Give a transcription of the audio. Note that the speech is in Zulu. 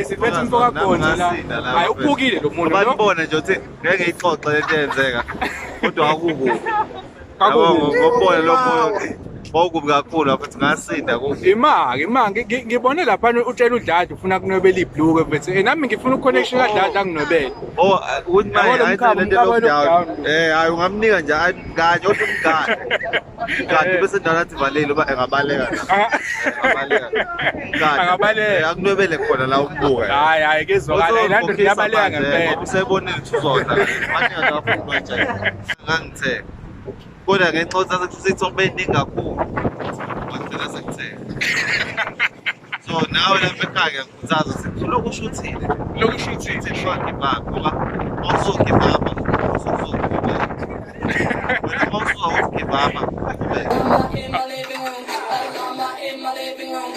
siphethe umfoka khona la. Hayi ubukile lo muntu no. Bayibona nje ukuthi ngeke ngixoxe lento eyenzeka. Kodwa akukubi. Kakubi. Ngobona lo moyo. Bawukubi kakhulu futhi ngasinda kubi. Ima ngibone lapha utshela uDlada ufuna kunobela ibhluke bese nami ngifuna uconnection kaDlada nginobele. Oh ukuthi manje ayithele lockdown. Hayi ungamnika nje kanye kodwa umngane. Kanti bese ndalathi valile uba engabaleka la. Angabaleka. Akunobele khona la umbuka. Hayi kezwakala la nto iyabaleka ngempela. Usebonile ukuthi uzodla. Manje ngafuna manje. Ngangithe. Kodwa ngenxa yokuthi sithobe iningi kakhulu. Ngicela sekuthenga. So nawe lapha ekhaya ngikhuthaza ukuthi lokhu ushuthile. Lokhu ushuthile. Sishonke baba ngoba awusoke baba. Wena awusoke baba. In my living room, in my living room,